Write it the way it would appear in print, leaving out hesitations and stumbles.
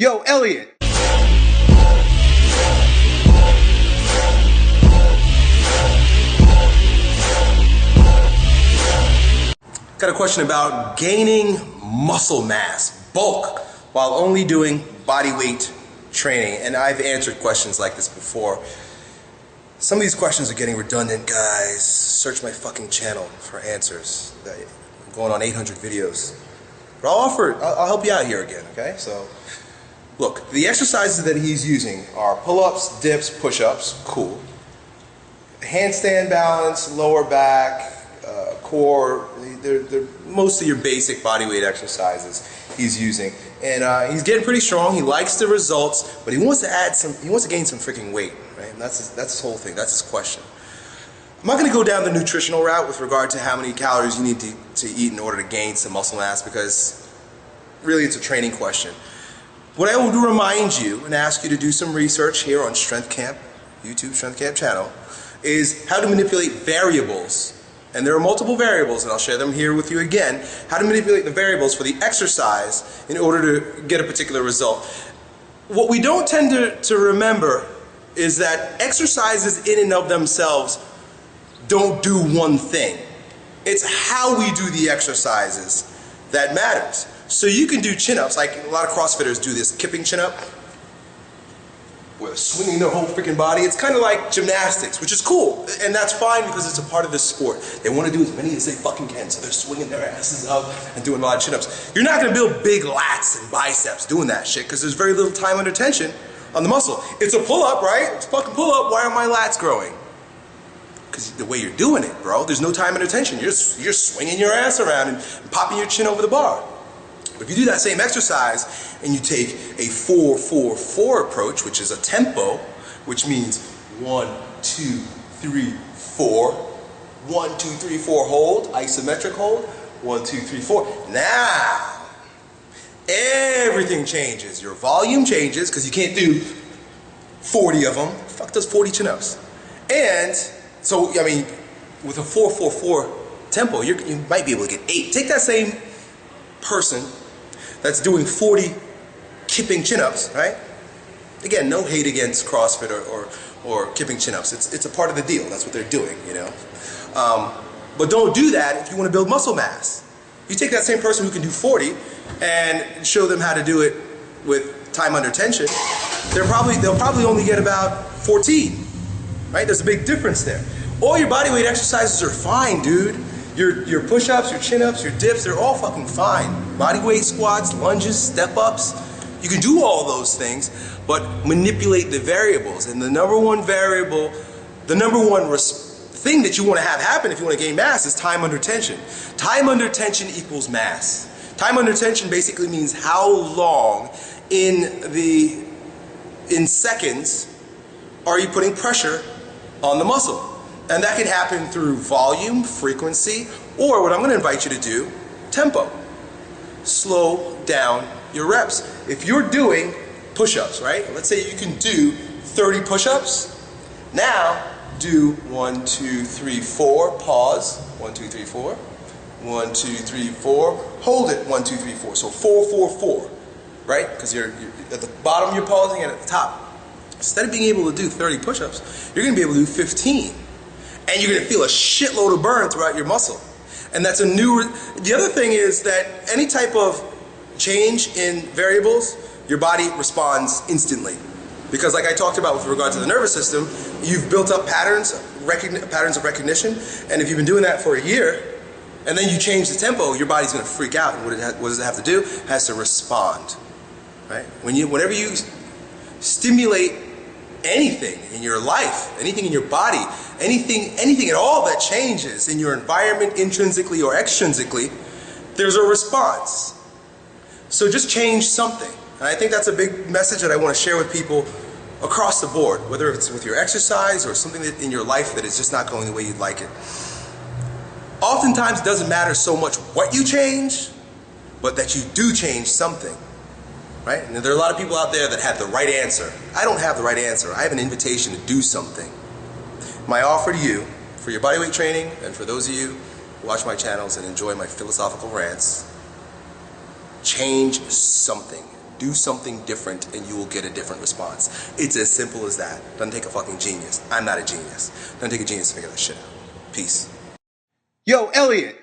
Yo, Elliot. Got a question about gaining muscle mass, bulk, while only doing body weight training. And I've answered questions like this before. Some of these questions are getting redundant, guys. Search my fucking channel for answers. I'm going on 800 videos. But I'll help you out here again, okay? So, look, the exercises that he's using are pull-ups, dips, push-ups, cool. Handstand balance, lower back, core, they're mostly your basic body weight exercises he's using. And he's getting pretty strong, he likes the results, but he wants to gain some freaking weight, right? And that's his whole thing, that's his question. I'm not going to go down the nutritional route with regard to how many calories you need to eat in order to gain some muscle mass, because really it's a training question. What I will remind you and ask you to do some research here on Strength Camp, YouTube Strength Camp channel, is how to manipulate variables. And there are multiple variables, and I'll share them here with you again, how to manipulate the variables for the exercise in order to get a particular result. What we don't tend to remember is that exercises in and of themselves don't do one thing. It's how we do the exercises that matters. So you can do chin-ups, like a lot of CrossFitters do this kipping chin-up, where they're swinging their whole freaking body. It's kind of like gymnastics, which is cool, and that's fine because it's a part of the sport. They want to do as many as they fucking can, so they're swinging their asses up and doing a lot of chin-ups. You're not going to build big lats and biceps doing that shit because there's very little time under tension on the muscle. It's a pull-up, right? It's a fucking pull-up. Why are my lats growing? Because the way you're doing it, bro, there's no time under tension. You're swinging your ass around and popping your chin over the bar. But if you do that same exercise and you take a 4-4-4 approach, which is a tempo, which means 1, 2, 3, 4, 1, 2, 3, 4, hold, isometric hold, 1, 2, 3, 4. Now, everything changes. Your volume changes because you can't do 40 of them. Fuck does 40 chin-ups? And so, I mean, with a 4-4-4 tempo, you might be able to get 8. Take that same person that's doing 40 kipping chin-ups, right? Again, no hate against CrossFit or kipping chin-ups. It's a part of the deal. That's what they're doing, you know. But don't do that if you want to build muscle mass. You take that same person who can do 40 and show them how to do it with time under tension, they'll probably only get about 14, right? There's a big difference there. All your bodyweight exercises are fine, dude. Your push-ups, your chin-ups, your dips, they're all fucking fine. Bodyweight squats, lunges, step-ups. You can do all those things, but manipulate the variables. And the number one variable, the number one thing that you want to have happen if you want to gain mass is time under tension. Time under tension equals mass. Time under tension basically means how long in seconds are you putting pressure on the muscle. And that can happen through volume, frequency, or what I'm going to invite you to do, tempo. Slow down your reps. If you're doing push-ups, right? Let's say you can do 30 push-ups. Now do 1, 2, 3, 4, pause, 1, 2, 3, 4, 1, 2, 3, 4, hold it, 1, 2, 3, 4. So 4, 4, 4, right? Because you're at the bottom you're pausing and at the top. Instead of being able to do 30 push-ups, you're going to be able to do 15. And you're going to feel a shitload of burn throughout your muscle. And that's the other thing is that any type of change in variables, your body responds instantly. Because like I talked about with regard to the nervous system, you've built up patterns of recognition, and if you've been doing that for a year, and then you change the tempo, your body's going to freak out. And what does it have to do? It has to respond. Right? Whenever you stimulate anything in your life, anything in your body, anything at all that changes in your environment intrinsically or extrinsically, there's a response. So just change something. And I think that's a big message that I want to share with people across the board, whether it's with your exercise or something that in your life that is just not going the way you'd like it. Oftentimes it doesn't matter so much what you change, but that you do change something. Right? And there are a lot of people out there that have the right answer. I don't have the right answer. I have an invitation to do something. My offer to you, for your bodyweight training, and for those of you who watch my channels and enjoy my philosophical rants, change something. Do something different and you will get a different response. It's as simple as that. Doesn't take a fucking genius. I'm not a genius. Doesn't take a genius to figure that shit out. Peace. Yo, Elliot.